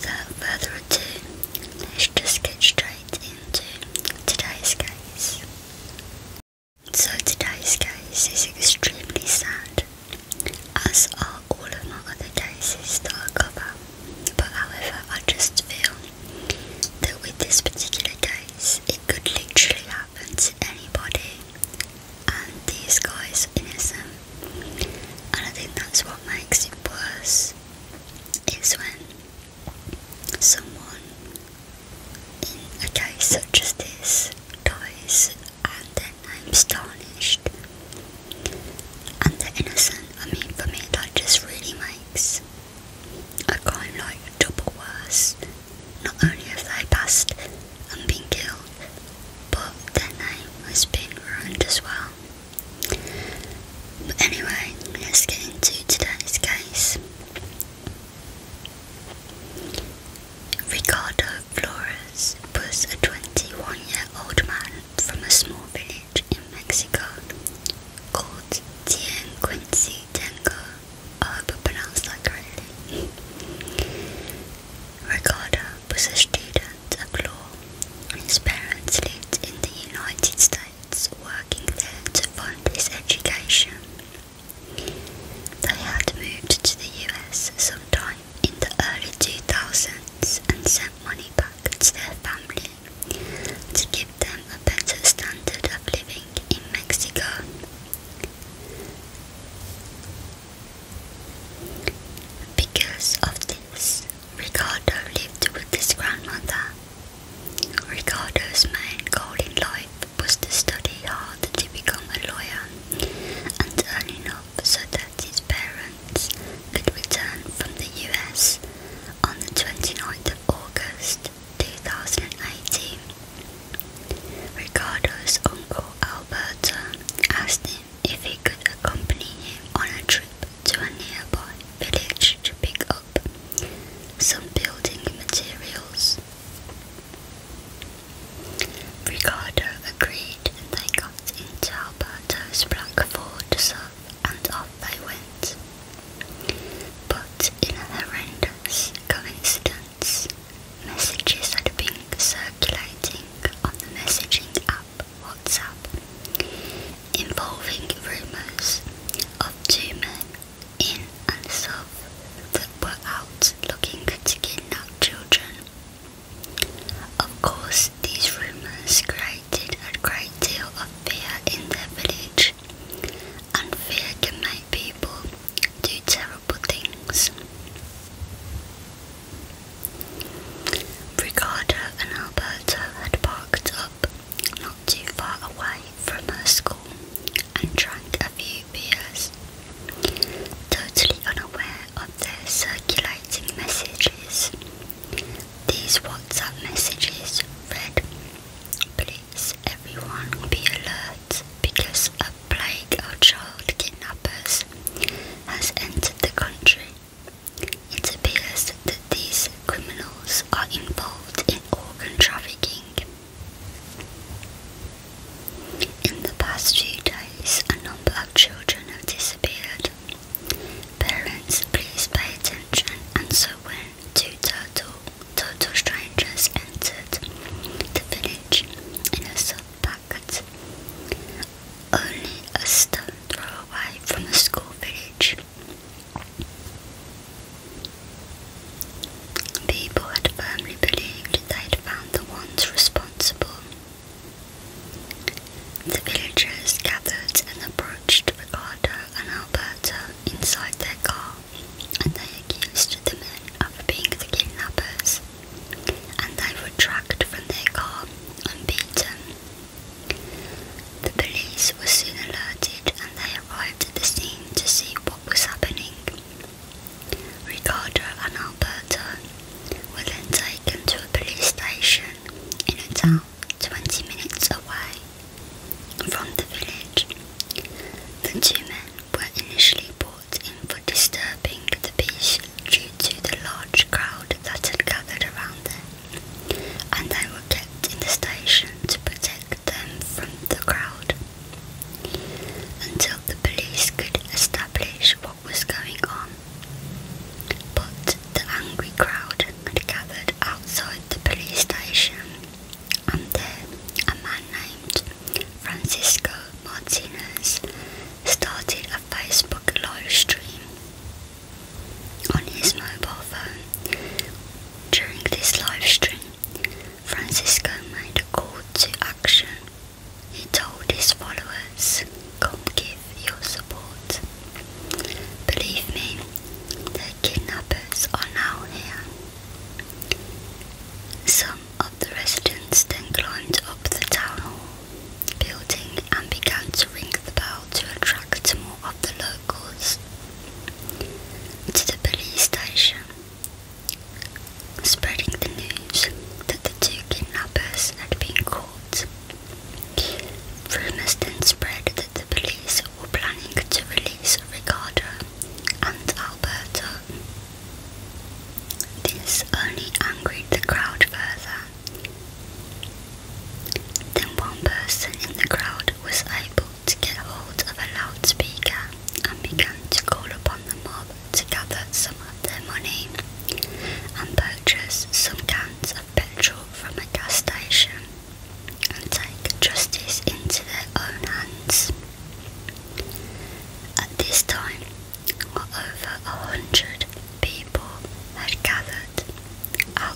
without further ado, let's just get straight into today's case. So today's case is extremely sad, as are all of my other cases that I cover, but however I just feel that with this particular case it could literally happen to anybody, and these guys are innocent, and I think that's what makes it worse, is when someone in a case such as this dies and their name's tarnished and they're innocent. I mean, for me that just really makes a crime like double worse. Not only have they passed and been killed, but their name has been ruined as well. But anyway, let's get into today's case. Ricardo Flores was a 21-year-old man from a small village in Mexico called Tengo. I hope I pronounced that correctly. Ricardo was a student of law, and his parents lived in the United States, working there to fund his education. They had moved to the US sometime in the early 2000s and sent money back to their family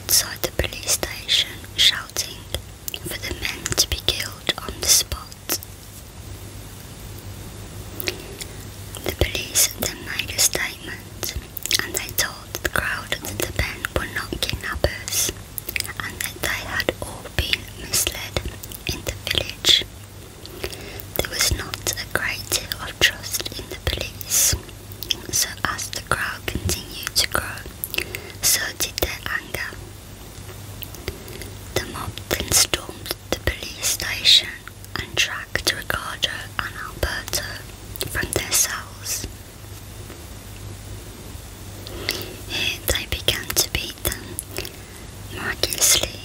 outside the police station shouting for the men to be killed on the spot. The police then made a statement and they told the crowd that the men were not kidnappers and that they had all been misled in the village. There was not a great deal of trust in the police, so as the crowd continued to grow, so did their anger. The mob then stormed the police station and dragged Ricardo and Alberto from their cells. Here they began to beat them. Miraculously,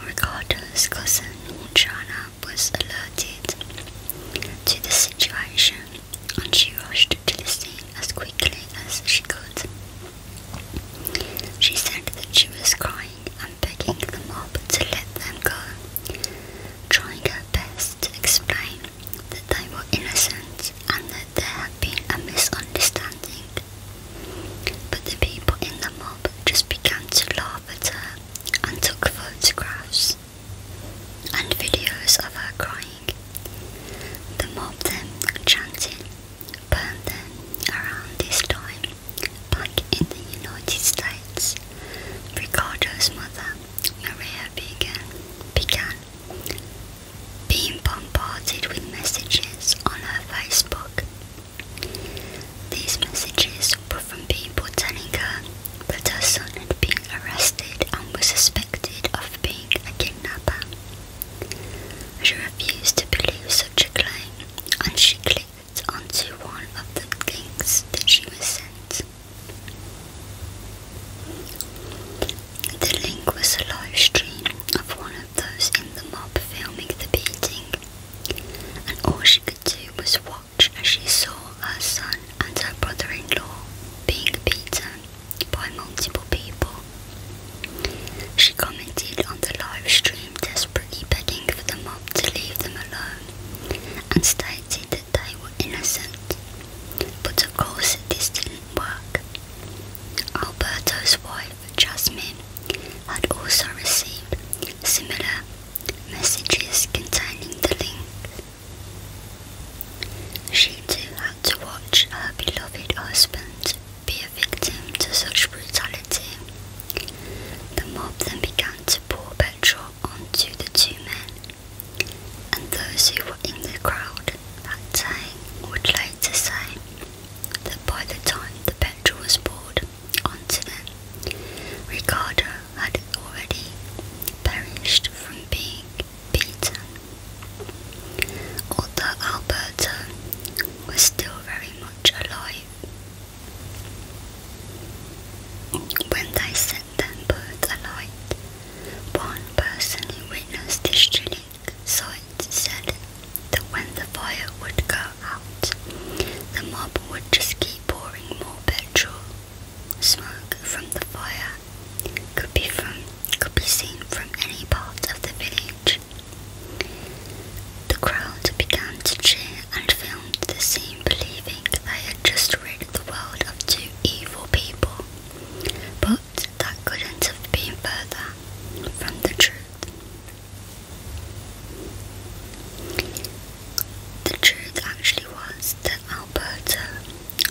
Ricardo's cousin Jana was alerted to the situation and she rushed to the scene as quickly as she could. She said that she was crying and begging the mob to let them go, trying her best to explain that they were innocent and that there had been a misunderstanding. But the people in the mob just began to laugh at her and took photographs and videos of her crying. The mob then chanted, "Burn them." Around this time, back in the United States, Ricardo's mother, Maria, began being bombarded with messages on her Facebook. These messages were from people telling her that her son had been arrested and was suspected of being a kidnapper. She refused to believe such a claim and she clicked onto one of the links that she was sent. The link was a live stream of one of those in the mob filming the beating, and all she could do was watch as she saw her son and her brother-in-law being beaten by multiple people. She commented on the live stream, desperately begging for the mob to leave them alone, and stated that they were innocent. But of course this didn't work. Alberto's wife, Jasmine, had also received similar messages containing the link. She too had to watch her beloved husband be a victim to such brutality. The mob then began to pour petrol onto the two men, and those who were in the crowd that day would later say that by the time the petrol was poured onto them, Ricardo had already perished from being beaten. Although Alberto was still very much alive, when they set them both alight, one person who witnessed this chilling sight said that when the fire would go out, the mob would just keep pouring more petrol. Smoke from the fire could be seen from any part of the village. The crowd began to cheer and filmed the scene, believing they had just rid the world of two evil people, but that couldn't have been further from the truth. The truth actually was that Alberto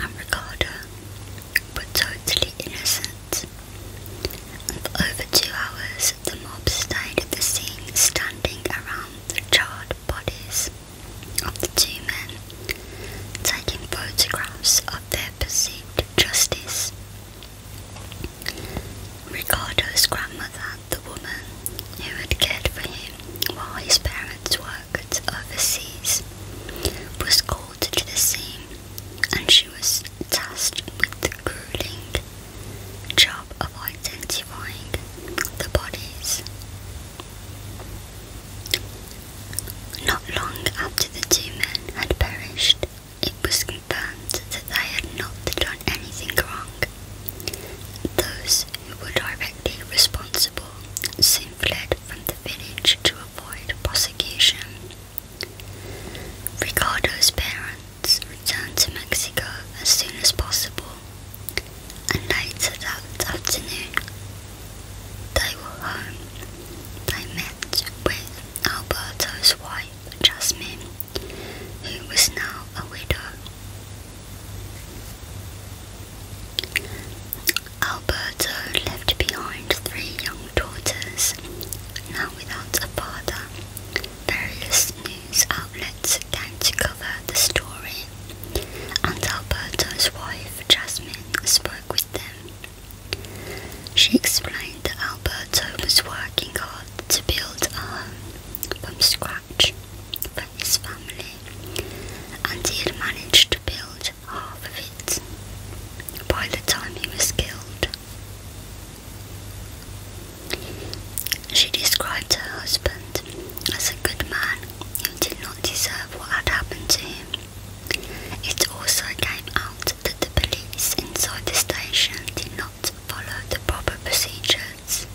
and Ricardo were totally innocent, and for over 2 hours the mob stayed at the scene, standing around the charred bodies of the two men, taking photographs of their perceived justice. Ricardo's grandmother, the woman who had cared for him while his parents worked overseas, was called to the scene, and she was tasked with the grueling job of identifying She described her husband as a good man who did not deserve what had happened to him. It also came out that the police inside the station did not follow the proper procedures.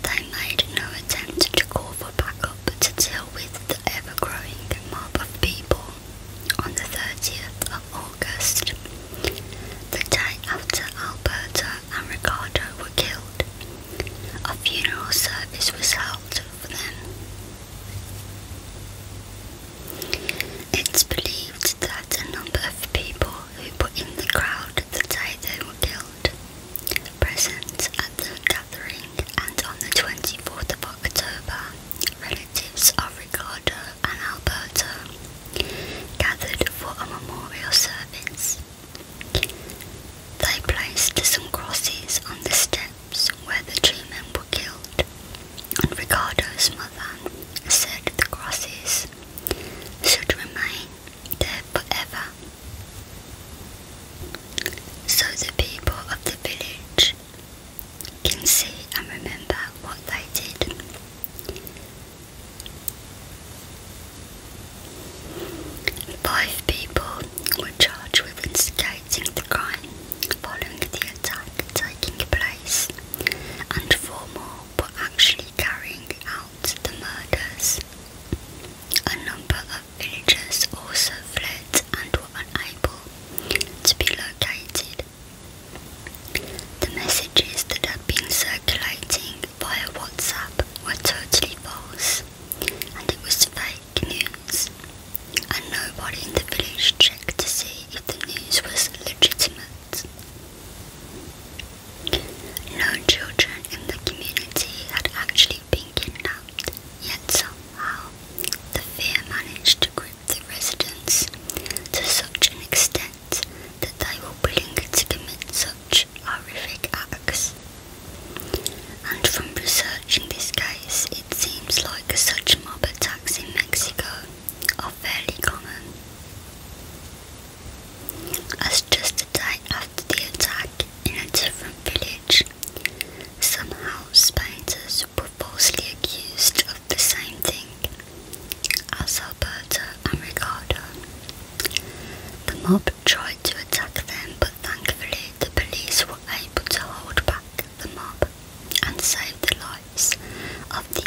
They made no attempt to call for backup to deal with the ever-growing mob of people. On the 30th of August, the day after Alberto and Ricardo were killed, a funeral service was held for them. It's believed that a number of people who were in the crowd the day they were killed, present at the gathering, and on the 24th of October, relatives of Ricardo and Alberto gathered for a memorial service. They placed some crosses on the steps where the two men were killed, and Ricardo's mother said the crosses should remain there forever, so the people of the village can see and remember what they did. Five people were charged with instigating the crime following the attack taking place, and four more were actually carrying out the murders. A number of villagers also fled and were unable to be located. The messages that had been circulating via WhatsApp were totally false, and it was fake news, and nobody in the village checked to see if the news was legitimate. No children in the community had actually been kidnapped, yet somehow the fear managed to grip the residents to such an extent that they were willing to commit such horrific acts. And from researching this case, it seems like such mob attacks in Mexico are fairly common. As just a day after the attack in a different village, some house painters were falsely accused of the same thing as Alberto and Ricardo. The mob tried to attack them, but thankfully the police were able to hold back the mob and save the lives of the